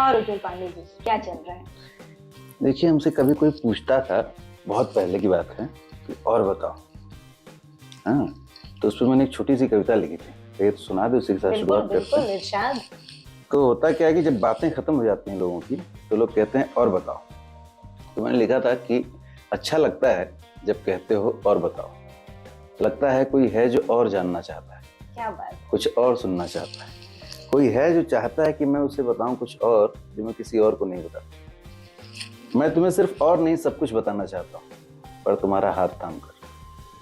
और उज्जवल पांडे जी क्या चल रहा है? देखिए, हमसे कभी कोई पूछता था, बहुत पहले की बात है, कि और बताओ। हाँ, तो उसमें मैंने एक छोटी सी कविता लिखी थी, तो ये तो सुना दो, उसी के साथ शुरुआत करते बिल्कुल हैं। इरशाद। तो होता क्या है कि जब बातें खत्म हो जाती हैं लोगों की, तो लोग कहते हैं और बताओ। तो मैंने लिखा था कि अच्छा लगता है जब कहते हो और बताओ, लगता है कोई है जो और जानना चाहता है, क्या बात है। कुछ और सुनना चाहता है, कोई है जो चाहता है कि मैं उसे बताऊं कुछ और जो मैं किसी और को नहीं बताता। मैं तुम्हें सिर्फ और नहीं सब कुछ बताना चाहता हूँ, पर तुम्हारा हाथ थाम कर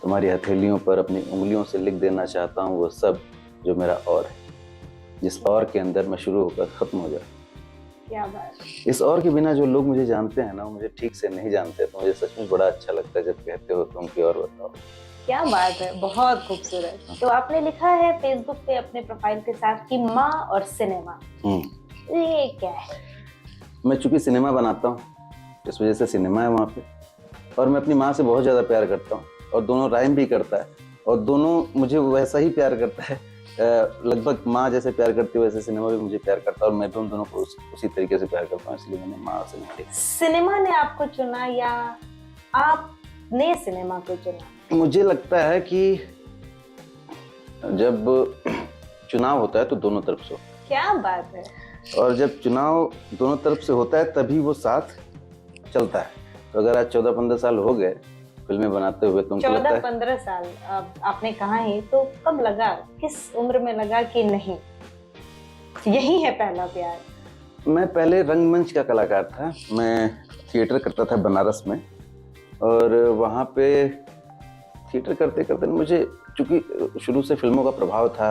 तुम्हारी हथेलियों पर अपनी उंगलियों से लिख देना चाहता हूँ वो सब जो मेरा और है, जिस और के अंदर मैं शुरू होकर खत्म हो जाऊँ। क्या बात है। इस और के बिना जो लोग मुझे जानते हैं ना, वो मुझे ठीक से नहीं जानते, तो मुझे सचमुच बड़ा अच्छा लगता है जब कहते हो तुम की और बताओ। क्या बात है, बहुत खूबसूरत। तो आपने लिखा है फेसबुक पे अपने प्रोफाइल के साथ कि माँ और सिनेमा, ये क्या है? मैं चूंकि सिनेमा बनाता हूँ, इस वजह से सिनेमा है वहाँ पे, और मैं अपनी माँ से बहुत ज़्यादा प्यार करता हूँ, और दोनों राइम भी करता है, और दोनों मुझे वैसा ही प्यार करता है। लगभग माँ जैसे प्यार करती है वैसे सिनेमा भी मुझे प्यार करता है, और मैं तो उन दोनों को उसी तरीके से प्यार करता हूँ, इसलिए मैंने माँ से लिखा। सिनेमा ने आपको चुना या आपने सिनेमा को चुना? मुझे लगता है कि जब चुनाव होता है तो दोनों तरफ से, क्या बात है। और जब चुनाव दोनों तरफ से होता है तभी वो साथ चलता है। तो अगर आज 14-15 साल हो गए फिल्में बनाते हुए, तुमको लगता है 14-15 साल आपने कहा ही, तो कब लगा, किस उम्र में लगा कि नहीं यही है पहला प्यार? मैं पहले रंगमंच का कलाकार था, मैं थिएटर करता था बनारस में, और वहाँ पे थिएटर करते करते मुझे, चूँकि शुरू से फिल्मों का प्रभाव था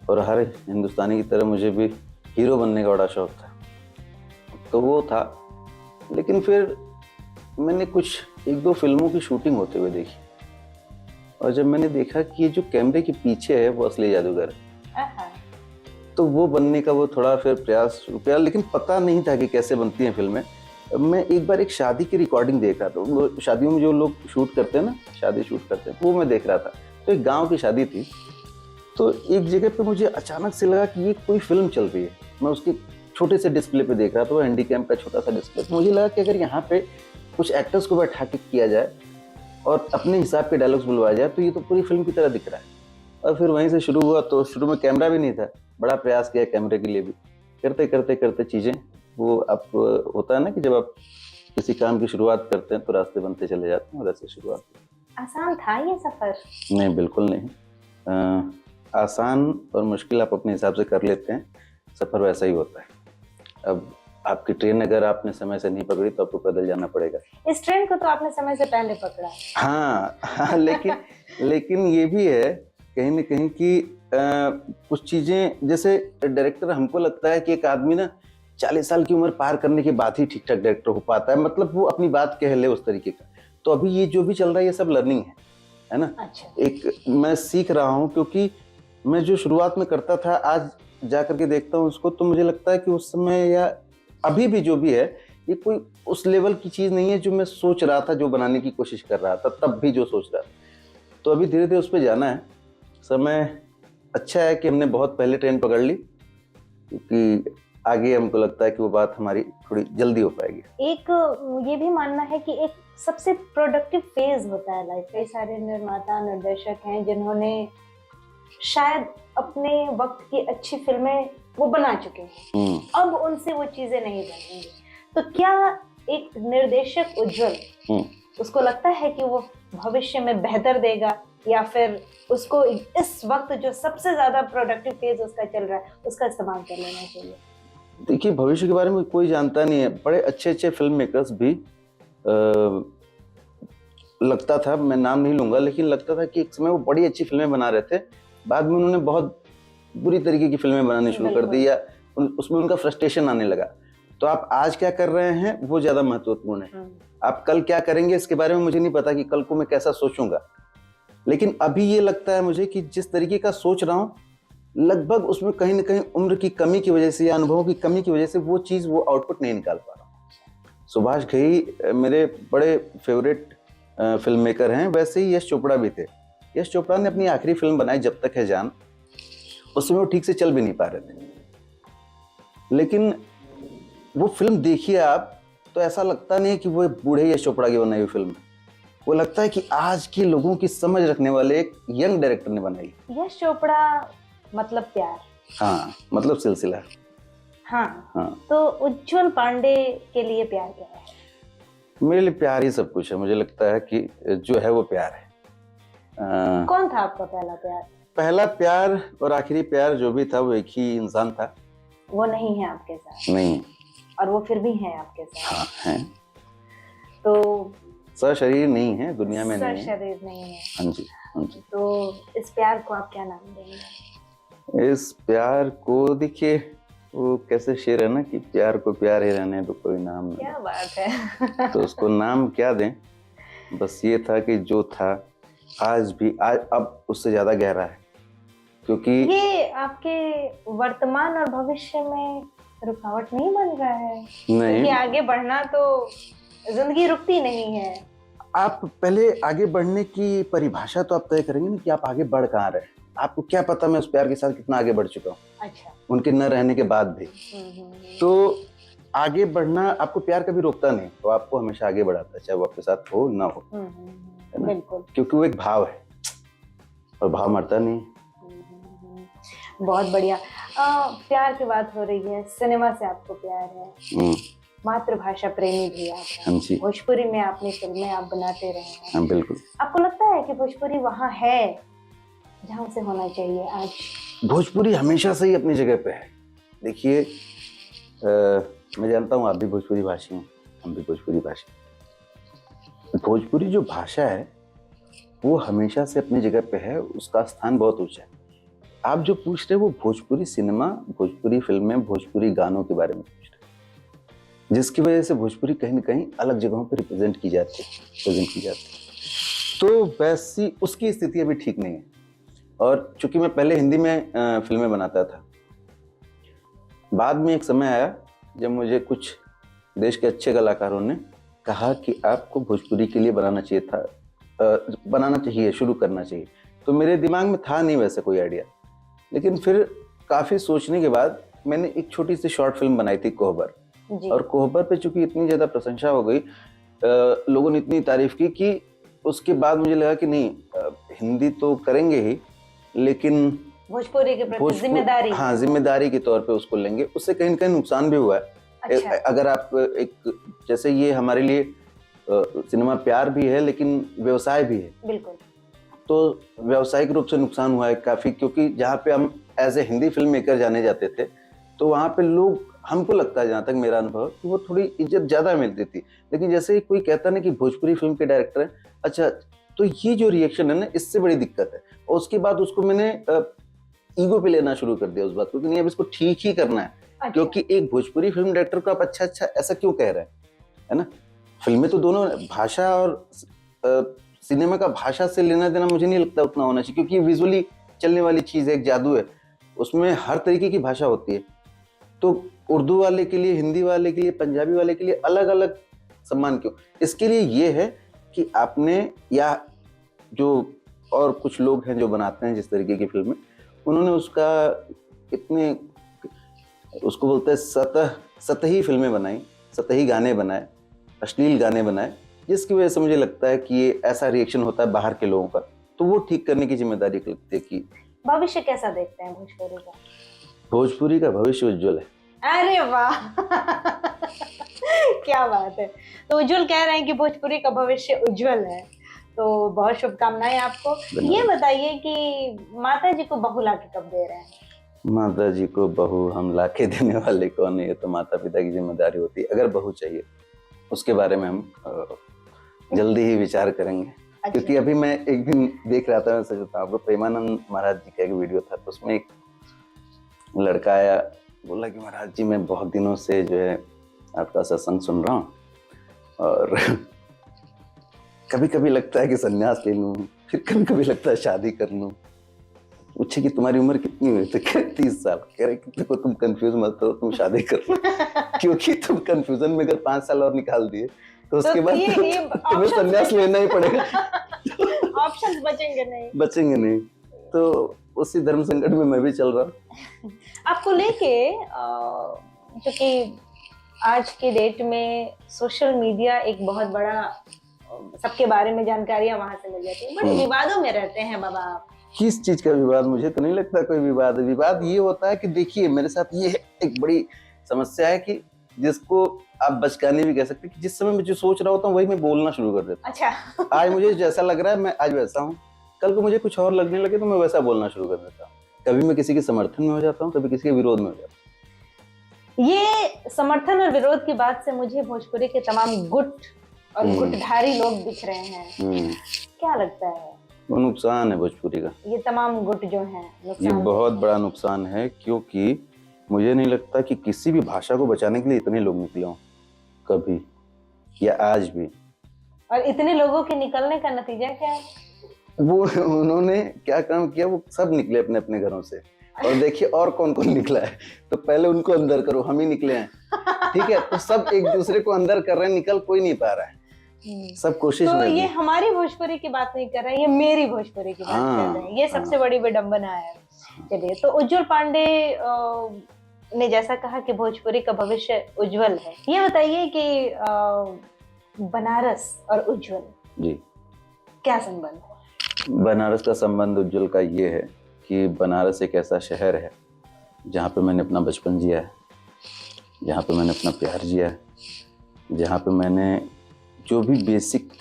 और हर हिंदुस्तानी की तरह मुझे भी हीरो बनने का बड़ा शौक था, तो वो था। लेकिन फिर मैंने कुछ 1-2 फिल्मों की शूटिंग होते हुए देखी, और जब मैंने देखा कि ये जो कैमरे के पीछे है वो असली जादूगर है, तो वो बनने का वो थोड़ा फिर प्रयास शुरू किया, लेकिन पता नहीं था कि कैसे बनती हैं फिल्में। मैं एक बार एक शादी की रिकॉर्डिंग देख रहा था, वो शादियों में जो लोग शूट करते हैं ना, शादी शूट करते हैं, वो मैं देख रहा था। तो एक गाँव की शादी थी, तो एक जगह पे मुझे अचानक से लगा कि ये कोई फिल्म चल रही है। मैं उसके छोटे से डिस्प्ले पे देख रहा था, वो हैंडीकैम का छोटा सा डिस्प्ले। मुझे लगा कि अगर यहाँ पे कुछ एक्टर्स को बैठा के किया जाए और अपने हिसाब के डायलॉग्स बुलवाया जाए तो ये तो पूरी फिल्म की तरह दिख रहा है। और फिर वहीं से शुरू हुआ। तो शुरू में कैमरा भी नहीं था, बड़ा प्रयास किया कैमरे के लिए भी, करते करते करते चीज़ें वो अब होता है ना कि जब आप किसी काम की शुरुआत करते हैं तो रास्ते बनते चले जाते हैं, और ऐसे शुरुआत। आसान था ये सफर? नहीं, बिल्कुल नहीं। आसान और मुश्किल आप अपने हिसाब से कर लेते हैं, सफ़र वैसा ही होता है। अब आपकी ट्रेन अगर आपने समय से नहीं पकड़ी तो आपको पैदल जाना पड़ेगा। इस ट्रेन को तो आपने समय से पहले पकड़ा। हाँ, लेकिन ये भी है कहीं न कहीं कि कुछ चीज़ें, जैसे डायरेक्टर, हमको लगता है कि एक आदमी ना 40 साल की उम्र पार करने के बाद ही ठीक-ठाक डायरेक्टर हो पाता है, मतलब वो अपनी बात कह ले उस तरीके का। तो अभी ये जो भी चल रहा है ये सब लर्निंग है ना? अच्छा। एक मैं सीख रहा हूँ, क्योंकि मैं जो शुरुआत में करता था, आज जा करके देखता हूँ उसको, तो मुझे लगता है कि उस समय या अभी भी जो भी है, ये कोई उस लेवल की चीज़ नहीं है जो मैं सोच रहा था, जो बनाने की कोशिश कर रहा था, तब भी जो सोच रहा था। तो अभी धीरे-धीरे उस पे जाना है। समय अच्छा है कि हमने बहुत पहले ट्रेन पकड़ ली, क्योंकि आगे हमको लगता है कि वो बात हमारी थोड़ी जल्दी हो पाएगी। एक ये भी मानना है कि एक सबसे प्रोडक्टिव फेज होता है लाइफ। कई सारे निर्माता, निर्देशक हैं जिन्होंने शायद अपने वक्त की अच्छी फिल्में वो बना चुके हैं, अब उनसे वो चीजें नहीं बनेंगी। तो क्या एक निर्देशक उज्जवल, उसको लगता है कि वो भविष्य में बेहतर देगा, या फिर उसको इस वक्त जो सबसे ज्यादा प्रोडक्टिव फेज उसका चल रहा है उसका इस्तेमाल कर लेना चाहिए? देखिए, भविष्य के बारे में कोई जानता नहीं है। बड़े अच्छे-अच्छे फिल्म मेकर्स भी लगता था, मैं नाम नहीं लूँगा, लेकिन लगता था कि एक समय वो बड़ी अच्छी फिल्में बना रहे थे, बाद में उन्होंने बहुत बुरी तरीके की फिल्में बनानी शुरू कर दी, या उसमें उनका फ्रस्ट्रेशन आने लगा। तो आप आज क्या कर रहे हैं वो ज़्यादा महत्वपूर्ण है। आप कल क्या करेंगे इसके बारे में मुझे नहीं पता कि कल को मैं कैसा सोचूंगा, लेकिन अभी ये लगता है मुझे कि जिस तरीके का सोच रहा हूँ, लगभग उसमें कहीं ना कहीं उम्र की कमी की वजह से या अनुभवों की कमी की वजह से वो चीज़, वो आउटपुट नहीं निकाल पा रहा हूँ। सुभाष घई मेरे बड़े फेवरेट फिल्म मेकर हैं, वैसे ही यश चोपड़ा भी थे। यश चोपड़ा ने अपनी आखिरी फिल्म बनाई जब तक है जान, उसमें वो ठीक से चल भी नहीं पा रहे थे, लेकिन वो फिल्म देखिए आप, तो ऐसा लगता नहीं है कि वो एक बूढ़े यश चोपड़ा की बनाई हुई फिल्म है। वो लगता है कि आज के लोगों की समझ रखने वाले एक यंग डायरेक्टर ने बनाई। यश चोपड़ा मतलब प्यार। हाँ, मतलब सिलसिला। हाँ। हाँ, तो उज्जवल पांडे के लिए प्यार क्या है? मेरे लिए प्यार ही सब कुछ है। मुझे लगता है कि जो है वो प्यार है। कौन था आपका पहला प्यार? पहला प्यार और आखिरी प्यार जो भी था वो एक ही इंसान था। वो नहीं है आपके साथ? नहीं। और वो फिर भी है आपके साथ? हाँ है। तो सशरीर नहीं है, दुनिया में नहीं है। सशरीर नहीं है। हाँ जी, हाँ जी। तो इस प्यार को आप क्या नाम देंगे? इस प्यार को देखिए, वो कैसे शेर है ना कि प्यार को प्यार ही रहने तो कोई नाम नहीं। क्या बात है। तो उसको नाम क्या दें? बस ये था कि जो था आज अब उससे ज्यादा गहरा है, क्योंकि ये आपके वर्तमान और भविष्य में रुकावट नहीं बन रहा है? नहीं, क्योंकि आगे बढ़ना तो जिंदगी रुकती नहीं है। आप पहले आगे बढ़ने की परिभाषा तो आप तय करेंगे ना कि आप आगे बढ़ कहाँ रहे हैं। आपको क्या पता मैं उस प्यार के साथ कितना आगे बढ़ चुका हूँ, अच्छा। उनके न रहने के बाद भी। तो आगे बढ़ना आपको प्यार कभी रोकता नहीं, तो आपको हमेशा आगे बढ़ाता है, चाहे वो आपके साथ हो ना हो। बिल्कुल। क्योंकि वो एक भाव है और भाव मरता नहीं। बहुत बढ़िया। प्यार की बात हो रही है, सिनेमा से आपको प्यार है, मातृभाषा प्रेमी भी आप हैं। भोजपुरी में आपने फिल्में आप बनाते रहे हैं। हाँ, बिल्कुल। आपको लगता है कि भोजपुरी वहाँ है जहाँ से होना चाहिए आज? भोजपुरी हमेशा से ही अपनी जगह पे है। देखिए, मैं जानता हूँ आप भी भोजपुरी भाषी हैं, हम भी भोजपुरी भाषी। भोजपुरी जो भाषा है वो हमेशा से अपनी जगह पे है, उसका स्थान बहुत ऊंचा है। आप जो पूछ रहे हो वो भोजपुरी सिनेमा, भोजपुरी फिल्में, भोजपुरी गानों के बारे में पूछ रहे हैं, जिसकी वजह से भोजपुरी कहीं ना कहीं अलग जगहों पर रिप्रेजेंट की जाती है। तो वैसी उसकी स्थिति अभी ठीक नहीं है। और चूंकि मैं पहले हिंदी में फिल्में बनाता था, बाद में एक समय आया जब मुझे कुछ देश के अच्छे कलाकारों ने कहा कि आपको भोजपुरी के लिए बनाना चाहिए, शुरू करना चाहिए। तो मेरे दिमाग में था नहीं वैसे कोई आइडिया, लेकिन फिर काफ़ी सोचने के बाद मैंने एक छोटी सी शॉर्ट फिल्म बनाई थी, कोहबर। और कोहबर पे चूंकि इतनी ज़्यादा प्रशंसा हो गई, लोगों ने इतनी तारीफ की कि उसके बाद मुझे लगा कि नहीं, हिंदी तो करेंगे ही, लेकिन भोजपुरी के प्रति जिम्मेदारी, हाँ, जिम्मेदारी के तौर पे उसको लेंगे। उससे कहीं न कहीं नुकसान भी हुआ है। अच्छा। अगर आप जैसे ये हमारे लिए सिनेमा प्यार भी है लेकिन व्यवसाय भी है। बिल्कुल। तो व्यावसायिक रूप से नुकसान हुआ है काफी, क्योंकि जहाँ पे हम as a Hindi film maker जाने जाते थे, तो वहाँ पे लोग, हमको लगता है जहाँ तक मेरा अनुभव, कि वो थोड़ी इज्जत ज्यादा मिलती थी। लेकिन जैसे ही कोई कहता ना कि भोजपुरी फिल्म के डायरेक्टर है, अच्छा, तो ये जो रिएक्शन है ना, इससे बड़ी दिक्कत है। और उसके बाद उसको मैंने ईगो पे लेना शुरू कर दिया उस बात को कि नहीं, अब इसको ठीक ही करना है। अच्छा। क्योंकि एक भोजपुरी फिल्म डायरेक्टर को आप अच्छा ऐसा क्यों कह रहे हैं, है ना? फिल्में तो दोनों, भाषा और सिनेमा का भाषा से लेना देना मुझे नहीं लगता उतना होना चाहिए, क्योंकि ये विजुअली चलने वाली चीज है, एक जादू है, उसमें हर तरीके की भाषा होती है। तो उर्दू वाले के लिए, हिंदी वाले के लिए, पंजाबी वाले के लिए अलग अलग सम्मान क्यों? इसके लिए ये है कि आपने, या जो और कुछ लोग हैं जो बनाते हैं जिस तरीके की फिल्में, उन्होंने उसका इतने, उसको बोलते हैं सतही फिल्में बनाई, सतही गाने बनाए, अश्लील गाने बनाए, जिसकी वजह से मुझे लगता है कि ये ऐसा रिएक्शन होता है बाहर के लोगों का। तो वो ठीक करने की जिम्मेदारी लगती है। कि भविष्य कैसा देखते हैं भोजपुरी का? भोजपुरी का भविष्य उज्जवल है। अरे वाह। क्या बात है। तो उज्जवल कह रहे हैं कि भोजपुरी का भविष्य उज्जवल है, तो बहुत शुभकामनाएं आपको। ये बताइए कि माता जी को बहू लाके कब दे रहे हैं? माता जी को बहू हम लाके देने वाले कौन है? ये तो माता पिता की जिम्मेदारी होती है। अगर बहू चाहिए उसके बारे में हम जल्दी ही विचार करेंगे। अच्छा। क्योंकि अभी मैं एक दिन देख रहा था, मैं सच बताऊं आपको, प्रेमानंद महाराज जी का एक वीडियो था, तो उसमें एक लड़का आया, बोला कि महाराज जी मैं बहुत दिनों से जो है आपका सत्संग सुन रहा हूँ, और कभी कभी लगता है कि संन्यास ले लूँ, फिर कभी कभी लगता है शादी कर लूँ। पूछे कि तुम्हारी उम्र कितनी हुई? तो कह 30 साल। कह रहे कि तुम कंफ्यूज मत हो, तुम शादी कर लो। क्योंकि तुम कंफ्यूजन में अगर 5 साल और निकाल दिए तो उसके बाद तुम्हें संन्यास लेना ही पड़ेगा। ऑप्शंस बचेंगे नहीं। तो उसी धर्म संकट में मैं भी चल रहा हूँ। आपको लेके, क्योंकि आज के डेट में सोशल मीडिया एक बहुत बड़ा सबके बारे में जानकारियां वहां से मिल जाती है, बड़े विवादों में रहते हैं बाबा आप। किस चीज का विवाद? मुझे तो नहीं लगता कोई विवाद है। विवाद ये होता है कि देखिए मेरे साथ ये एक बड़ी समस्या है कि जिसको आप बचकाने भी कह सकते हैं कि जिस समय मैं जो सोच रहा होता हूँ वही मैं बोलना शुरू कर देता अच्छा। हूँ। आज मुझे जैसा लग रहा है मैं आज वैसा हूँ, कल को मुझे कुछ और लगने लगे तो मैं वैसा बोलना शुरू कर देता हूँ। कभी मैं किसी के समर्थन में हो जाता हूँ, कभी किसी के विरोध में हो जाता हूँ। ये समर्थन और विरोध की बात से मुझे भोजपुरी के तमाम गुट और गुटधारी लोग दिख रहे हैं। क्या लगता है? वो नुकसान है भोजपुरी का। ये तमाम गुट जो हैं, ये बहुत बड़ा नुकसान है, क्योंकि मुझे नहीं लगता कि किसी भी भाषा को बचाने के लिए इतने लोग निकले हों कभी या आज भी। और इतने लोगों के निकलने का नतीजा क्या है? वो उन्होंने क्या काम किया, वो सब निकले अपने अपने घरों से। और देखिए और कौन कौन निकला है, तो पहले उनको अंदर करो, हम ही निकले हैं, ठीक है? तो सब एक दूसरे को अंदर कर रहे हैं, निकल कोई नहीं पा रहा है, सब कोशिश तो में। ये हमारी भोजपुरी की बात नहीं कर रहे हैं, ये मेरी भोजपुरी की बात कर रहे हैं। ये सबसे बड़ी विडंबना है। चलिए, तो उज्जवल पांडे ने जैसा कहा कि भोजपुरी का भविष्य उज्जवल है, ये बताइए कि बनारस और उज्जवल जी क्या संबंध है? बनारस का संबंध उज्जवल का ये है कि बनारस एक ऐसा शहर है जहाँ पे मैंने अपना बचपन जिया है, जहाँ पे मैंने अपना प्यार जिया है, जहाँ पे मैंने जो भी बेसिक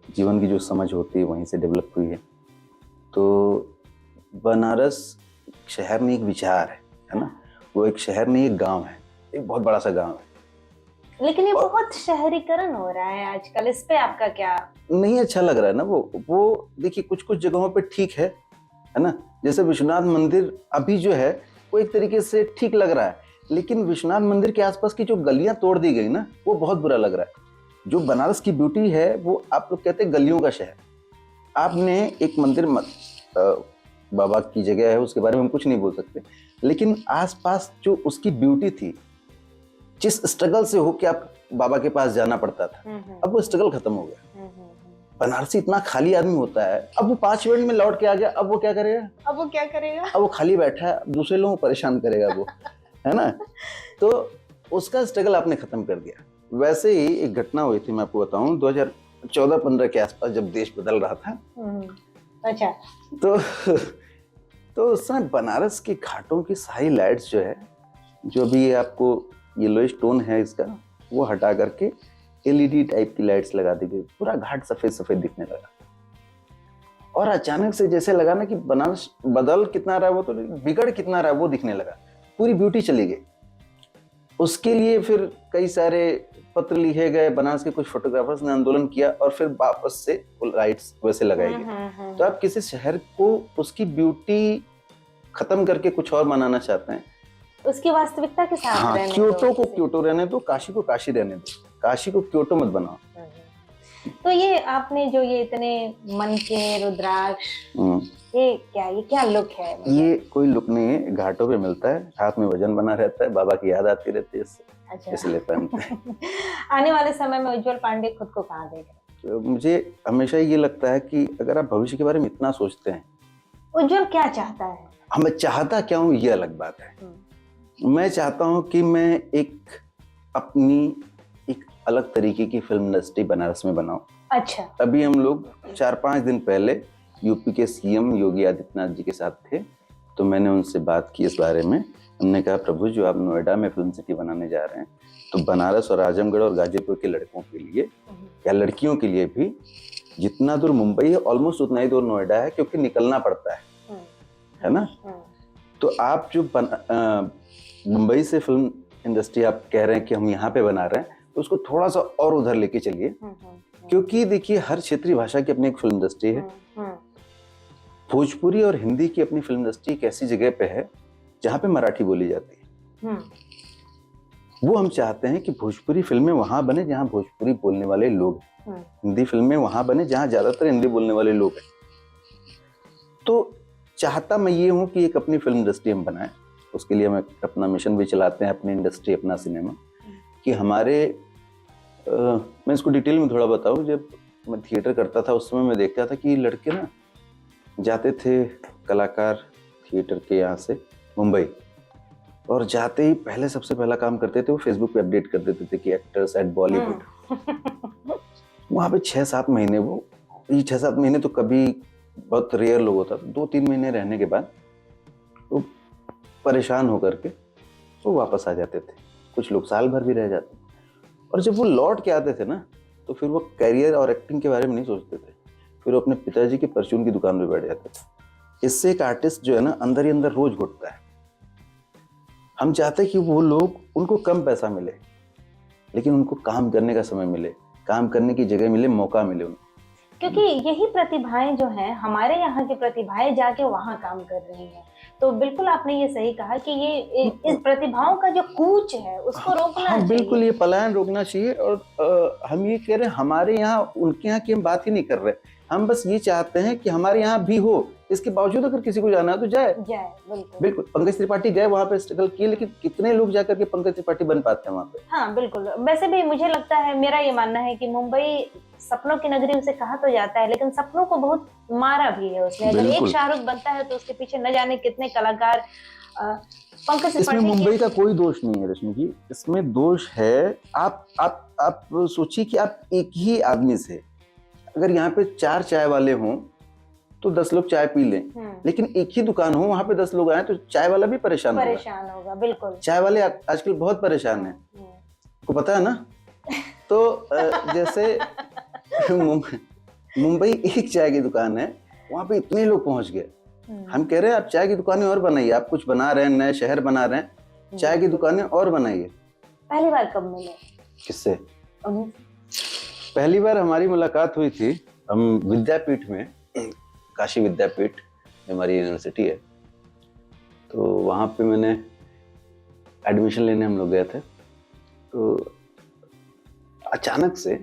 जीवन की जो समझ होती है वहीं से डेवलप हुई है। तो बनारस शहर नहीं, एक विचार है ना? वो एक शहर नहीं, एक गांव है, एक बहुत बड़ा सा गांव है। लेकिन ये बहुत शहरीकरण हो रहा है आजकल, इस पे आपका क्या? नहीं अच्छा लग रहा है ना वो देखिए कुछ कुछ जगहों पे ठीक है ना? जैसे विश्वनाथ मंदिर अभी जो है वो एक तरीके से ठीक लग रहा है, लेकिन विश्वनाथ मंदिर के आसपास की जो गलियां तोड़ दी गई ना, वो बहुत बुरा लग रहा है। जो बनारस की ब्यूटी है वो आप लोग कहते हैं गलियों का शहर। आपने एक मंदिर बाबा की जगह है, उसके बारे में हम कुछ नहीं बोल सकते, लेकिन आसपास जो उसकी ब्यूटी थी, जिस स्ट्रगल से हो कि आप बाबा के पास जाना पड़ता था, अब वो स्ट्रगल खत्म हो गया। बनारसी इतना खाली आदमी होता है, अब वो 5 मिनट में लौट के आ गया, अब वो क्या करेगा? अब वो खाली बैठा है, दूसरे लोगों को परेशान करेगा वो, है ना? तो उसका स्ट्रगल आपने खत्म कर दिया। वैसे ही एक घटना हुई थी, मैं आपको बताऊं, 2014-15 के आसपास जब देश बदल रहा था। अच्छा। तो उस समय बनारस के घाटों की सारी लाइट्स जो है, जो अभी आपको येलोइश टोन है इसका, वो हटा करके एलईडी टाइप की लाइट्स लगा दी गई। पूरा घाट सफेद सफेद दिखने लगा और अचानक से जैसे लगा ना कि बनारस बदल कितना रहा है, वो तो बिगड़ कितना रहा है वो दिखने लगा। पूरी ब्यूटी चली गई। उसके लिए फिर कई सारे पत्र लिखे गए, बनारस के कुछ फोटोग्राफर्स ने आंदोलन किया और फिर वापस से लाइट्स वैसे लगाई गई। तो आप किसी शहर को उसकी ब्यूटी खत्म करके कुछ और बनाना चाहते हैं, उसकी वास्तविकता के साथ हाँ, रहने क्योटो को क्योटो रहने दो, काशी को काशी रहने दो, काशी को क्योटो मत बनाओ। तो ये आपने जो ये इतने मन के रुद्राक्ष, ये क्या लुक है? ये कोई लुक नहीं है, घाटों पे मिलता है, हाथ में वजन बना रहता है, बाबा की याद आती रहती है इससे। अच्छा। इसलिए पहनते हैं। आने वाले समय में उज्जवल पांडे खुद को कहाँ देख रहे हैं? तो मुझे हमेशा ये लगता है कि अगर आप भविष्य के बारे में इतना सोचते हैं, उज्जवल क्या चाहता है? हम चाहता क्या हूँ ये अलग बात है। मैं चाहता हूँ कि मैं अपनी एक अलग तरीके की फिल्म इंडस्ट्री बनारस में बनाऊं। अच्छा। अभी हम लोग 4-5 दिन पहले यूपी के सीएम योगी आदित्यनाथ जी के साथ थे, तो मैंने उनसे बात की इस बारे में। हमने कहा प्रभु, जो आप नोएडा में फिल्म सिटी बनाने जा रहे हैं, तो बनारस और आजमगढ़ और गाजीपुर के लड़कों के लिए या लड़कियों के लिए भी जितना दूर मुंबई है ऑलमोस्ट उतना ही दूर नोएडा है, क्योंकि निकलना पड़ता है ना? तो आप जो मुंबई से फिल्म इंडस्ट्री आप कह रहे हैं कि हम यहाँ पे बना रहे हैं, तो उसको थोड़ा सा और उधर लेके चलिए, क्योंकि देखिए हर क्षेत्रीय भाषा की अपनी एक फिल्म इंडस्ट्री है। भोजपुरी और हिंदी की अपनी फिल्म इंडस्ट्री एक ऐसी जगह पे है जहाँ पे मराठी बोली जाती है। वो हम चाहते हैं कि भोजपुरी फिल्में वहां बने जहाँ भोजपुरी बोलने वाले लोग हैं, हिंदी फिल्में वहां बने जहाँ ज्यादातर हिंदी बोलने वाले लोग हैं। तो चाहता मैं ये हूँ कि एक अपनी फिल्म इंडस्ट्री हम बनाएं। उसके लिए हम अपना मिशन भी चलाते हैं, अपनी इंडस्ट्री अपना सिनेमा, कि हमारे मैं इसको डिटेल में थोड़ा बताऊं। जब मैं थिएटर करता था उस समय मैं देखता था कि लड़के ना जाते थे, कलाकार थिएटर के यहाँ से मुंबई, और जाते ही पहले सबसे पहला काम करते थे वो फेसबुक पे अपडेट कर देते थे कि एक्टर्स एट बॉलीवुड। वहाँ पे 6-7 महीने ये 6-7 महीने तो कभी बहुत रेयर लोग होता था, 2-3 महीने रहने के बाद वो परेशान होकर के वो वापस आ जाते थे। कुछ लोग साल भर भी रह जाते। और जब वो लौट के आते थे ना तो फिर वो करियर और एक्टिंग के बारे में नहीं सोचते थे, फिर वो अपने पिताजी की परचून की दुकान पे बैठ जाते थे। इससे एक आर्टिस्ट जो है ना अंदर ही अंदर रोज घुटता है। हम चाहते हैं कि वो लोग, उनको कम पैसा मिले लेकिन उनको काम करने का समय मिले, काम करने की जगह मिले, मौका मिले उनको। क्योंकि यही प्रतिभाएं जो हैं, हमारे यहाँ की प्रतिभाएं जाके वहाँ काम कर रही हैं। तो बिल्कुल आपने ये सही कहा कि ये इस प्रतिभाओं का जो कूच है उसको रोकना चाहिए। बिल्कुल, ये पलायन रोकना चाहिए। और हम ये कह रहे हैं हमारे यहाँ, उनके यहाँ की हम बात ही नहीं कर रहे। हम बस ये चाहते हैं कि हमारे यहाँ भी हो। इसके बावजूद अगर किसी को जाना है तो जाए। बिल्कुल। पंकज त्रिपाठी गए, वहाँ पे स्ट्रगल किए, लेकिन कितने लोग जाकर के पंकज त्रिपाठी बन पाते हैं वहाँ पे? हाँ बिल्कुल। वैसे भी मुझे लगता है, मेरा ये मानना है कि मुंबई सपनों की नगरी उसे कहा तो जाता है, लेकिन सपनों को बहुत मारा भी है उसने। अगर एक शाहरुख बनता है तो उसके पीछे न जाने कितने कलाकार। पंकज त्रिपाठी, इसमें मुंबई का कोई दोष नहीं है रश्मि जी, इसमें दोष है आप सोचिए कि आप एक ही आदमी से, अगर यहाँ पे 4 चाय वाले हों तो 10 लोग चाय पी लें, लेकिन एक ही दुकान हो, वहां पे 10 लोग आए तो चाय वाला भी परेशान होगा। बिल्कुल, चाय वाले आजकल बहुत परेशान हैं, आपको पता है ना। तो जैसे मुंबई एक चाय की दुकान है, वहां पे इतने लोग पहुंच गए। हम कह रहे हैं आप चाय की दुकानें और बनाइए, आप कुछ बना रहे हैं, नए शहर बना रहे हैं, चाय की दुकानें और बनाइए। पहली बार कब मिले? किससे? पहली बार हमारी मुलाकात हुई थी, हम विद्यापीठ में, काशी विद्यापीठ हमारी यूनिवर्सिटी है, तो वहाँ पे मैंने एडमिशन लेने हम लोग गए थे। तो अचानक से,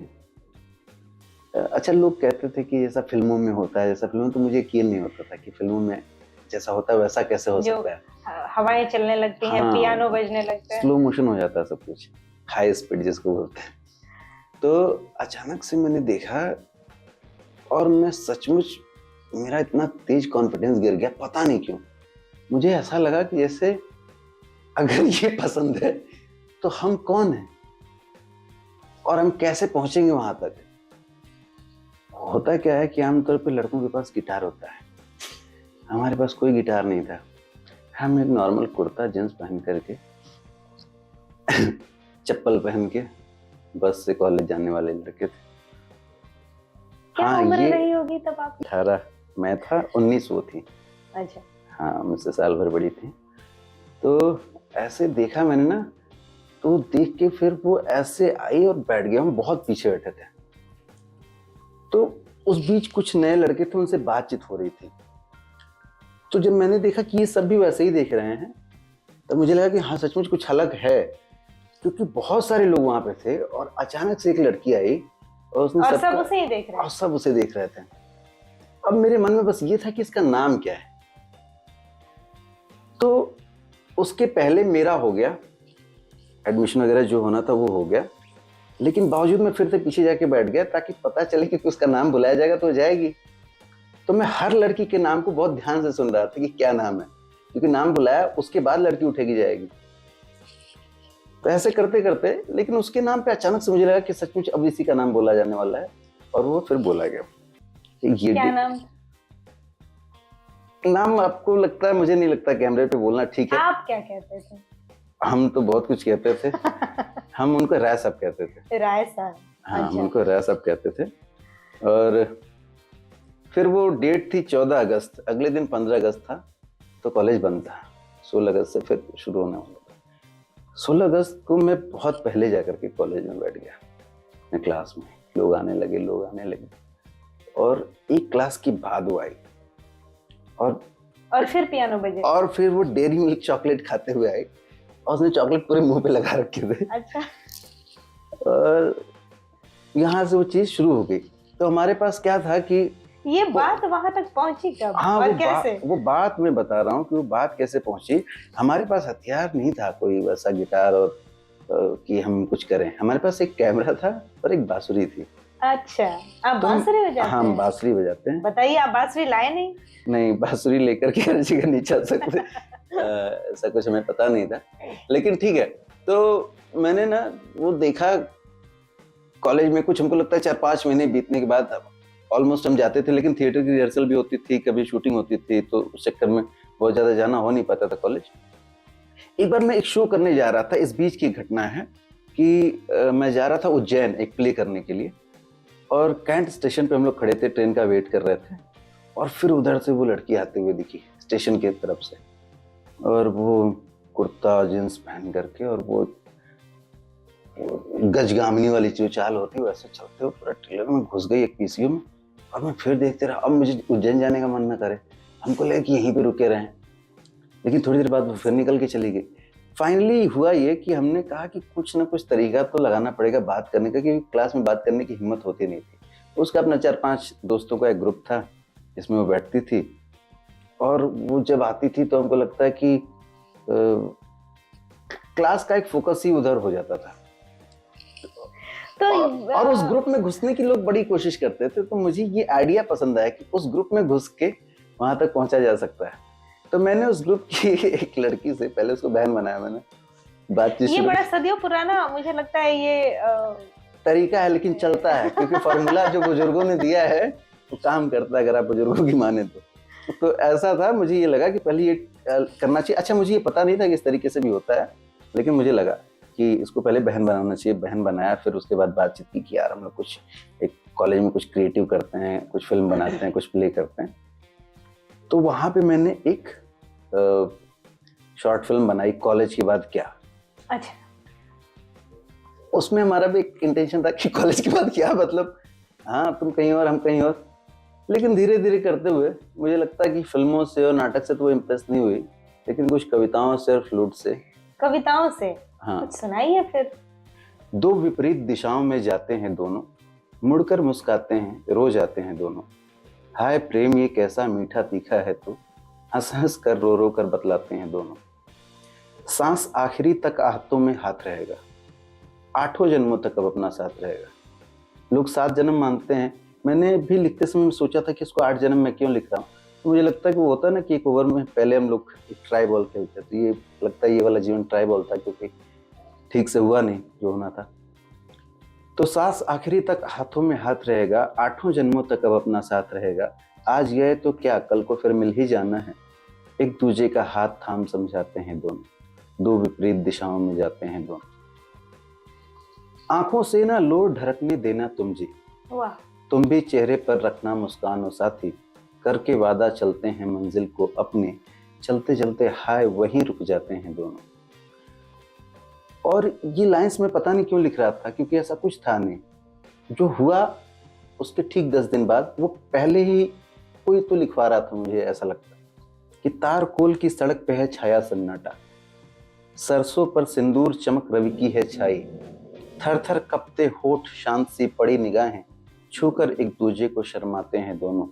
अच्छा लोग कहते थे कि जैसा फिल्मों में होता है, जैसा फिल्मों, तो मुझे यकीन नहीं होता था कि फिल्मों में जैसा होता है वैसा कैसे हो सकता है। हवाएं चलने लगती हैं, पियानो बजने लगता है, स्लो मोशन हो जाता है सब कुछ, हाई स्पीड जिसको बोलते हैं। तो अचानक से मैंने देखा और मैं सचमुच, मेरा इतना तेज कॉन्फिडेंस गिर गया, पता नहीं क्यों। मुझे ऐसा लगा कि जैसे अगर ये पसंद है तो हम कौन हैं और हम कैसे पहुंचेंगे वहां तक। होता क्या है कि आमतौर पे लड़कों के पास गिटार होता है, हमारे पास कोई गिटार नहीं था। हम एक नॉर्मल कुर्ता जींस पहन करके चप्पल पहन के बस से कॉलेज जाने वाले लड़के थे। क्या उम्र रही होगी तब आपकी? 18, मैं था 19 वो थी। अच्छा। हाँ, मुझसे साल भर बड़ी थी। तो ऐसे देखा मैंने ना, तो देख के फिर वो ऐसे आई और बैठ गया। हम बहुत पीछे बैठे थे, तो उस बीच कुछ नए लड़के थे, उनसे बातचीत हो रही थी। तो जब मैंने देखा कि ये सब भी वैसे ही देख रहे हैं, तो मुझे लगा कि हाँ सचमुच कुछ अलग है, क्योंकि बहुत सारे लोग वहां पे थे और अचानक से एक लड़की आई और उसने सब उसे ही देख रहे थे। और सब उसे देख रहे थे। अब मेरे मन में बस ये था कि इसका नाम क्या है। तो उसके पहले मेरा हो गया, एडमिशन वगैरह जो होना था वो हो गया, लेकिन बावजूद मैं फिर से पीछे जाके बैठ गया ताकि पता चले कि उसका नाम बुलाया जाएगा तो जाएगी। तो मैं हर लड़की के नाम को बहुत ध्यान से सुन रहा था कि क्या नाम है, क्योंकि नाम बुलाया उसके बाद लड़की उठेगी जाएगी। तो ऐसे करते करते, लेकिन उसके नाम पे अचानक से मुझे लगा कि सचमुच अब इसी का नाम बोला जाने वाला है, और वो फिर बोला गया। ये क्या नाम? नाम आपको लगता है, मुझे नहीं लगता कैमरे पे बोलना ठीक है। आप क्या कहते थे? हम तो बहुत कुछ कहते थे। हम उनको राय साहब कहते थे। राय साहब? हाँ, हम उनको राय साहब कहते थे। और फिर वो डेट थी 14 अगस्त, अगले दिन 15 अगस्त था, तो कॉलेज बंद था। 16 अगस्त से फिर शुरू होने वाला था। 16 अगस्त को मैं बहुत पहले जाकर के कॉलेज में बैठ गया, मैं क्लास में, लोग आने लगे, और एक क्लास की बाद वो आई और फिर पियानो बजे, और फिर वो डेयरी मिल्क चॉकलेट खाते हुए आई और उसने चॉकलेट पूरे मुंह पे लगा रखे थे। अच्छा। और यहाँ से वो चीज शुरू हो गई। तो हमारे पास क्या था कि ये बात वहां तक पहुंची कब? हाँ, और कैसे? वो बात मैं बता रहा हूँ कि वो बात कैसे पहुंची। हमारे पास हथियार नहीं था कोई वैसा गिटार और कि हम कुछ करें। हमारे पास एक कैमरा था और एक बांसुरी थी। अच्छा, आप बांसुरी बजाते हैं? हाँ, हम बांसुरी बजाते हैं। बताइए, आप बांसुरी लाए नहीं? नहीं, बांसुरी लेकर के हर जगह नहीं चल सकते। ऐसा कुछ हमें पता नहीं था, लेकिन ठीक है। तो मैंने ना वो देखा कॉलेज में, कुछ हमको लगता है 4-5 महीने बीतने के बाद ऑलमोस्ट हम जाते थे, लेकिन थिएटर की रिहर्सल भी होती थी, कभी शूटिंग होती थी, तो उस चक्कर में बहुत ज़्यादा जाना हो नहीं पाता था कॉलेज। एक बार मैं एक शो करने जा रहा था, इस बीच की घटना है कि मैं जा रहा था उज्जैन एक प्ले करने के लिए, और कैंट स्टेशन पे हम लोग खड़े थे, ट्रेन का वेट कर रहे थे, और फिर उधर से वो लड़की आते हुए दिखी स्टेशन की तरफ से, और वो कुर्ता जींस पहन करके, और वो गजगामिनी वाली जो चाल होती है वैसे चलते हुए पूरा ट्रेलर में घुस गई एक पीसीओ में, और मैं फिर देखते रहा। अब मुझे उज्जैन जाने का मन न करे, हमको लगा कि यहीं पे रुके रहें, लेकिन थोड़ी देर बाद वो फिर निकल के चली गई। फाइनली हुआ ये कि हमने कहा कि कुछ ना कुछ तरीका तो लगाना पड़ेगा बात करने का, क्योंकि क्लास में बात करने की हिम्मत होती नहीं थी। उसका अपना 4-5 दोस्तों का एक ग्रुप था जिसमें वो बैठती थी, और वो जब आती थी तो हमको लगता है कि क्लास का एक फोकस ही उधर हो जाता था। तो और उस ग्रुप में घुसने की लोग बड़ी कोशिश करते थे, तो मुझे ये आइडिया पसंद आया कि उस ग्रुप में घुस के वहां तक पहुंचा जा सकता है। तो मैंने उस ग्रुप की एक लड़की से पहले उसको बहन बनाया, मैंने बातचीत ये बड़ा सदियों पुराना मुझे लगता है ये तरीका है, लेकिन चलता है, क्योंकि फॉर्मूला जो बुजुर्गों ने दिया है वो काम करता है, अगर आप बुजुर्गों की माने तो ऐसा था। मुझे ये लगा कि पहले ये करना चाहिए। अच्छा, मुझे ये पता नहीं था कि इस तरीके से भी होता है, लेकिन मुझे लगा कि इसको पहले बहन बनाना चाहिए। बहन बनाया, फिर उसके बाद बातचीत की कि यार हम लोग कुछ एक कॉलेज में कुछ क्रिएटिव करते हैं, कुछ फिल्म बनाते हैं, कुछ प्ले करते हैं। तो वहाँ पे मैंने एक शॉर्ट फिल्म बनाई, कॉलेज के बाद क्या। अच्छा, उसमें हमारा भी एक इंटेंशन था कि कॉलेज के बाद क्या, मतलब हाँ तुम कहीं और हम कहीं और। लेकिन धीरे धीरे करते हुए मुझे लगता है कि फिल्मों से और नाटक से तो वो इम्प्रेस नहीं हुई, लेकिन कुछ कविताओं से और फ्लूट से। कविताओं से हाँ, कुछ सुनाइए फिर। दो विपरीत दिशाओं में जाते हैं दोनों, मुड़कर मुस्काते हैं, रोज आते हैं दोनों। हाय प्रेम ये कैसा मीठा तीखा है तो, हंस हंस कर रो रो कर बतलाते हैं दोनों। सांस आखिरी तक आहतों में हाथ रहेगा, 8 जन्मों तक अब अपना साथ रहेगा। लोग 7 जन्म मानते हैं, मैंने भी लिखते समय सोचा था कि इसको 8 जन्म में क्यों लिख रहा हूँ। तो मुझे लगता है कि वो होता है ना कि एक ओवर में पहले हम लोग एक ट्राई बॉल खेलते, तो ये लगता है ये वाला जीवन ट्राई बॉल था, क्योंकि ठीक से हुआ नहीं जो होना था। तो सांस आखिरी तक हाथों में हाथ रहेगा, 8 जन्मों तक अब अपना साथ रहेगा। आज गए तो क्या कल को फिर मिल ही जाना है, एक दूजे का हाथ थाम समझाते हैं दोनों, दो विपरीत दिशाओं में जाते हैं दोनों। आंखों से ना लो ढरकने देना तुम जी, वाह, तुम भी चेहरे पर रखना मुस्कान, साथी करके वादा चलते हैं मंजिल को अपने, चलते चलते हाय वहीं रुक जाते हैं दोनों। और ये लाइंस में पता नहीं क्यों लिख रहा था, क्योंकि ऐसा कुछ था नहीं। जो हुआ उसके ठीक 10 दिन बाद वो पहले ही कोई तो लिखवा रहा था, मुझे ऐसा लगता कि तार कोल की सड़क पे है छाया सन्नाटा, सरसों पर सिंदूर चमक रवि की है छाई, थर थर कपते होठ शांत सी पड़ी निगाहें, छूकर एक दूजे को शर्माते हैं दोनों,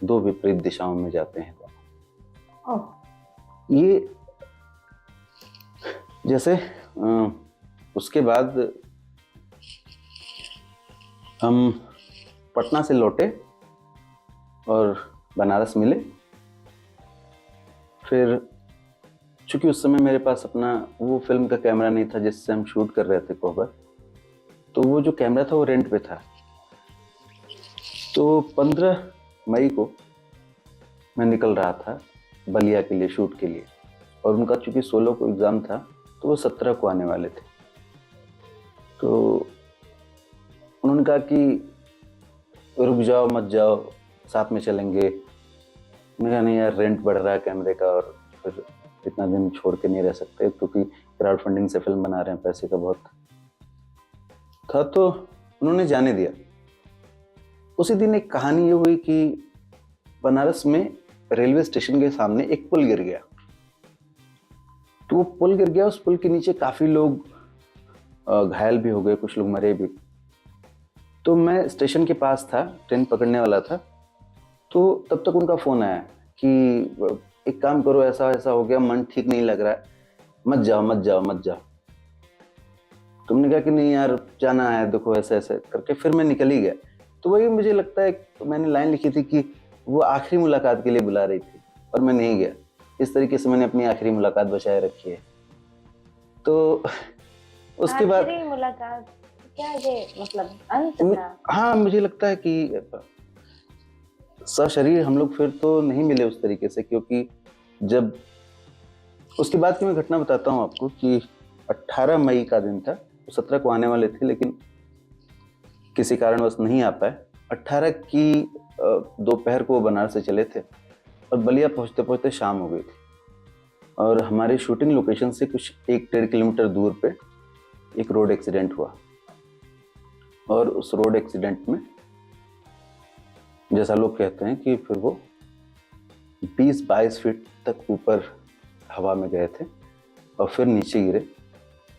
दो विपरीत दिशाओं में जाते हैं दोनों। ये जैसे उसके बाद हम पटना से लौटे और बनारस मिले। फिर चूंकि उस समय मेरे पास अपना वो फिल्म का कैमरा नहीं था जिससे हम शूट कर रहे थे कोबर, तो वो जो कैमरा था वो रेंट पे था। तो 15 मई को मैं निकल रहा था बलिया के लिए शूट के लिए, और उनका चूंकि 16 को एग्ज़ाम था तो वो 17 को आने वाले थे। तो उन्होंने कहा कि रुक जाओ मत जाओ, साथ में चलेंगे। मैंने कहा नहीं यार, रेंट बढ़ रहा है कैमरे का और फिर इतना दिन छोड़ के नहीं रह सकते, क्योंकि क्राउड फंडिंग से फिल्म बना रहे हैं, पैसे का बहुत था। तो उन्होंने जाने दिया। उसी दिन एक कहानी ये हुई कि बनारस में रेलवे स्टेशन के सामने एक पुल गिर गया। तो वो पुल गिर गया, उस पुल के नीचे काफ़ी लोग घायल भी हो गए, कुछ लोग मरे भी। तो मैं स्टेशन के पास था, ट्रेन पकड़ने वाला था। तो तब तक उनका फ़ोन आया कि एक काम करो, ऐसा ऐसा हो गया, मन ठीक नहीं लग रहा है, मत जाओ मत जाओ मत जाओ। तुमने कहा कि नहीं यार जाना है, देखो ऐसे ऐसे करके फिर मैं निकल ही गया। तो वही मुझे लगता है, तो मैंने लाइन लिखी थी कि वो आखिरी मुलाकात के लिए बुला रही थी और मैं नहीं गया। इस तरीके से मैंने अपनी आखिरी मुलाकात बचाए रखी है। तो उसके बाद आखिरी मुलाकात क्या ये मतलब अंत था? हाँ, मुझे लगता है कि सशरीर हम लोग फिर तो नहीं मिले उस तरीके से, क्योंकि जब उसके बाद की मैं घटना बताता हूँ आपको कि 18 मई का दिन था। 17 को आने वाले थे लेकिन किसी कारणवश नहीं आ पाए। 18 की दोपहर को वो बनारस से चले थे और बलिया पहुंचते पहुंचते शाम हो गई थी। और हमारी शूटिंग लोकेशन से कुछ 1-1.5 किलोमीटर दूर पे एक रोड एक्सीडेंट हुआ। और उस रोड एक्सीडेंट में जैसा लोग कहते हैं कि फिर वो 20-22 फीट तक ऊपर हवा में गए थे और फिर नीचे गिरे।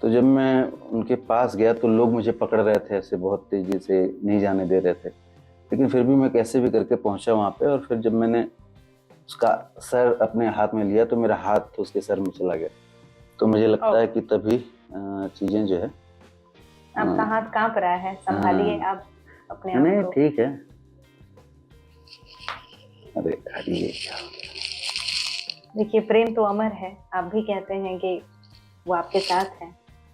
तो जब मैं उनके पास गया तो लोग मुझे पकड़ रहे थे, ऐसे बहुत तेजी से नहीं जाने दे रहे थे, लेकिन फिर भी मैं कैसे भी करके पहुंचा वहाँ पे। और फिर जब मैंने उसका सर अपने हाथ में लिया तो मेरा हाथ उसके सर में चला गया। तो मुझे लगता है कि तभी चीज़ें जो है। आपका हाथ कांप रहा है, संभालिए आप अपने आप नहीं को। ठीक है। अरे ये क्या, देखिए प्रेम तो अमर है। आप भी कहते हैं कि वो आपके साथ है,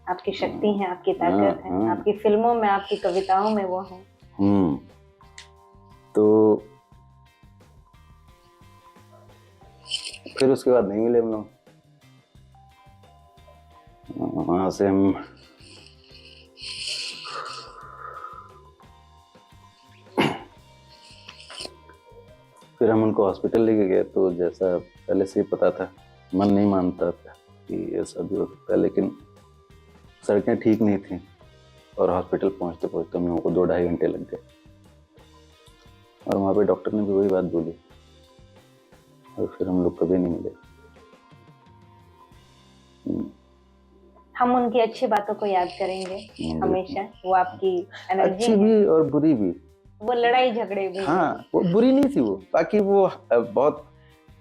आपकी शक्ति है, आपकी ताकत है, आपकी फिल्मों में, आपकी कविताओं में वो है। तो फिर उसके बाद नहीं मिले हम लोग। वहां से हम फिर हम उनको हॉस्पिटल लेके गए। तो जैसा पहले से ही पता था, मन नहीं मानता था कि ऐसा भी हो सकता है, लेकिन सड़कें ठीक नहीं थी और हॉस्पिटल पहुंचते पहुंचते हम लोगों को 2-2.5 घंटे लग गए। और वहाँ पे डॉक्टर ने भी वही बात बोली और फिर हम लोग कभी नहीं मिले। हम उनकी अच्छी बातों को याद करेंगे हमेशा। वो आपकी एनर्जी अच्छी भी और बुरी भी, वो लड़ाई झगड़े भी। हाँ, वो बुरी नहीं थी वो, बाकी वो बहुत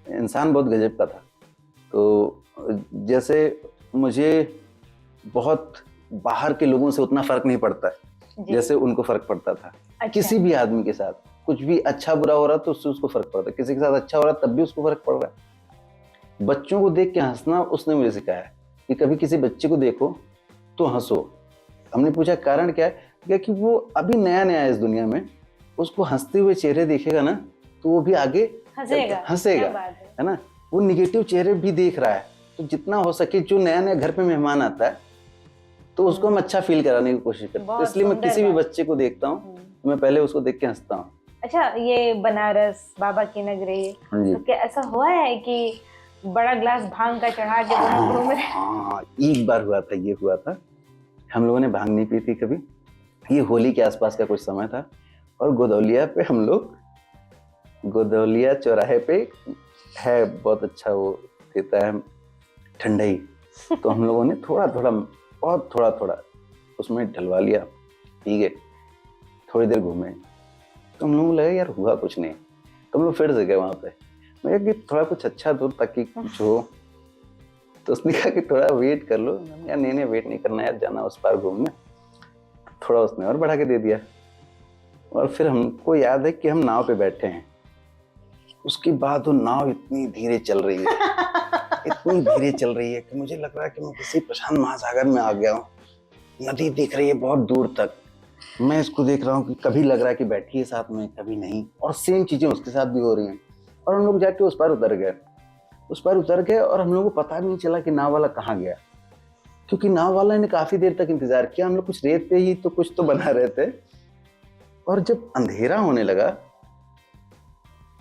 इंसान बहुत गजब का था। तो जैसे मुझे बहुत बाहर के लोगों से उतना फर्क नहीं पड़ता है जैसे उनको फर्क पड़ता था। अच्छा। किसी भी आदमी के साथ कुछ भी अच्छा बुरा हो रहा तो उससे उसको फर्क पड़ता है, किसी के साथ अच्छा हो रहा तब भी उसको फर्क पड़ रहा है। बच्चों को देख के हंसना उसने मुझे सिखाया है कि कभी किसी बच्चे को देखो तो हंसो। हमने पूछा कारण क्या है, क्या कि वो अभी नया नया है इस दुनिया में, उसको हंसते हुए चेहरे देखेगा ना तो वो भी आगे हंसेगा, है ना। वो निगेटिव चेहरे भी देख रहा है, तो जितना हो सके जो नया नया घर पे मेहमान आता है तो उसको हम अच्छा फील कराने की कोशिश करते हैं। इसलिए मैं किसी भी बच्चे को देखता हूँ तो मैं पहले उसको देख के हंसता हूँ। अच्छा, ये बनारस बाबा की नगरी, तो क्या ऐसा हुआ है कि बड़ा ग्लास भांग का चढ़ा के दोनों घूम रहे? हाँ, एक बार हुआ था, ये हुआ था। हम लोगों ने भांग नहीं पी थी कभी। ये होली के आसपास का कुछ समय था और गोदौलिया पे हम लोग, गोदौलिया चौराहे पे है बहुत अच्छा वो देता है ठंडाई, तो हम लोगों ने थोड़ा थोड़ा बहुत थोड़ा थोड़ा उसमें डलवा लिया, पी गए, थोड़ी देर घूमे। तो हम लोगों को लगा यार हुआ कुछ नहीं, तो हम लोग फिर से गए वहाँ पे। मैं कि थोड़ा कुछ अच्छा दो ताकि कुछ हो। तो उसने कहा कि थोड़ा वेट कर लो। यार नहीं वेट नहीं करना यार, जाना उस पार घूमने। थोड़ा उसने और बढ़ा के दे दिया और फिर हमको याद है कि हम नाव पे बैठे हैं। उसके बाद वो नाव इतनी धीरे चल रही है इतनी धीरे चल रही है कि मुझे लग रहा है कि मैं किसी प्रशांत महासागर में आ गया हूँ। नदी दिख रही है बहुत दूर तक, मैं इसको देख रहा हूँ कि कभी लग रहा है कि बैठी है साथ में, कभी नहीं, और सेम चीजें उसके साथ भी हो रही हैं। और हम लोग जाके उस पार उतर गए और हम लोग को पता भी नहीं चला कि नाव वाला कहाँ गया, क्योंकि नाव वाला ने काफी देर तक इंतजार किया। हम लोग कुछ रेत पे ही तो कुछ तो बना रहे थे और जब अंधेरा होने लगा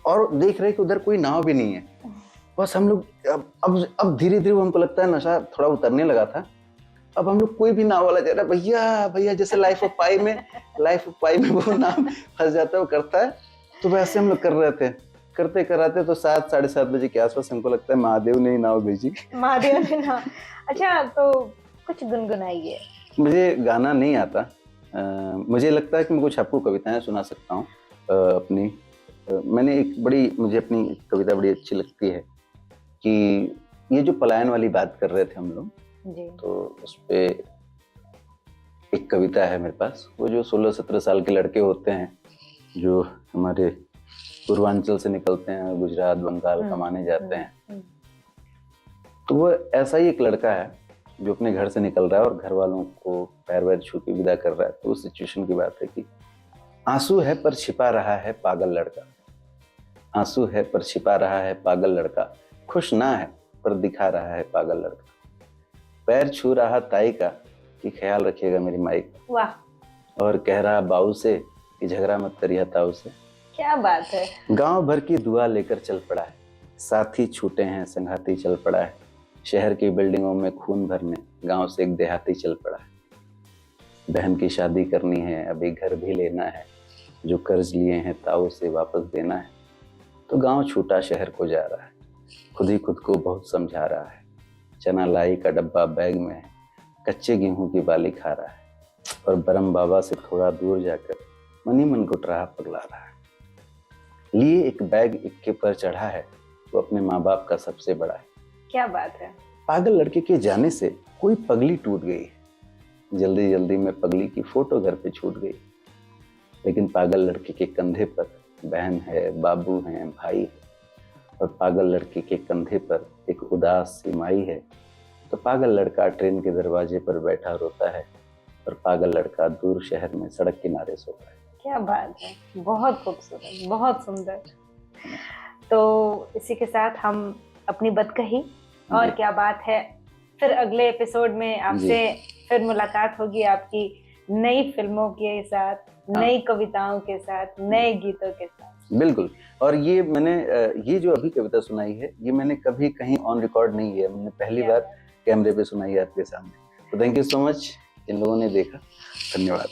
और देख रहे कि उधर कोई नाव भी नहीं है, बस हम लोग अब धीरे धीरे हमको लगता है नशा थोड़ा उतरने लगा था। अब हम लोग कोई भी नाव वाला जा रहा है, भैया भैया, जैसे लाइफ ऑफ पाई में वो नाव फंस जाता है, वो करता है, तो वैसे हम लोग कर रहे थे। करते कराते तो 7-7:30 बजे के आसपास हमको लगता है महादेव ने ही नाव भेजी। महादेव ने नाव। अच्छा, तो कुछ गुनगुनाइए। मुझे गाना नहीं आता। मुझे लगता है कि मैं कुछ आपको कविताएं सुना सकता हूँ अपनी। मैंने मुझे अपनी कविता बड़ी अच्छी लगती है कि ये जो पलायन वाली बात कर रहे थे हम लोग, तो उस पे एक कविता है मेरे पास। वो जो 16-17 साल के लड़के होते हैं जो हमारे पूर्वांचल से निकलते हैं, गुजरात बंगाल कमाने जाते हैं, तो वो ऐसा ही एक लड़का है जो अपने घर से निकल रहा है और घर वालों को पैर वैर छू के विदा कर रहा है। तो उस सिचुएशन की बात है कि आंसू है पर छिपा रहा है पागल लड़का, आंसू है पर छिपा रहा है पागल लड़का, खुश ना है पर दिखा रहा है पागल लड़का, पैर छू रहा ताई का कि ख्याल रखिएगा मेरी माई का, वाह, और कह रहा बाऊ से कि झगड़ा मत करिए ताऊ से। क्या बात है। गांव भर की दुआ लेकर चल पड़ा है, साथी छूटे हैं संघाती चल पड़ा है, शहर की बिल्डिंगों में खून भरने गांव से एक देहाती चल पड़ा है, बहन की शादी करनी है अभी घर भी लेना है, जो कर्ज लिए हैं ताऊ से वापस देना है, तो गांव छूटा शहर को जा रहा है, खुद ही खुद को बहुत समझा रहा है, चना लाई का डब्बा बैग में है, कच्चे गेहूं की बाली खा रहा है, और बरम बाबा से थोड़ा दूर जाकर मनी मन गुटराहा पगला रहा है। लिए एक बैग इक्के पर चढ़ा है, वो अपने माँ बाप का सबसे बड़ा है। क्या बात है। पागल लड़के के जाने से कोई पगली टूट गई, जल्दी जल्दी में पगली की फोटो घर पे छूट गई, लेकिन पागल लड़के के कंधे पर बहन है, बाबू है, भाई है, और पागल लड़के के कंधे पर एक उदास सी माई है। तो पागल लड़का ट्रेन के दरवाजे पर बैठा रोता है, और पागल लड़का दूर शहर में सड़क किनारे सोता है। क्या बात है, बहुत खूबसूरत, बहुत सुंदर। तो इसी के साथ हम अपनी बात कही, और जी। क्या बात है, फिर अगले एपिसोड में आपसे फिर मुलाकात होगी आपकी नई फिल्मों के साथ, नई कविताओं के साथ, नए गीतों के साथ। बिल्कुल। और ये मैंने ये जो अभी कविता सुनाई है, ये मैंने कभी कहीं ऑन रिकॉर्ड नहीं है, मैंने पहली बार कैमरे पे सुनाई है आपके सामने। तो थैंक यू सो मच, इन लोगों ने देखा, धन्यवाद।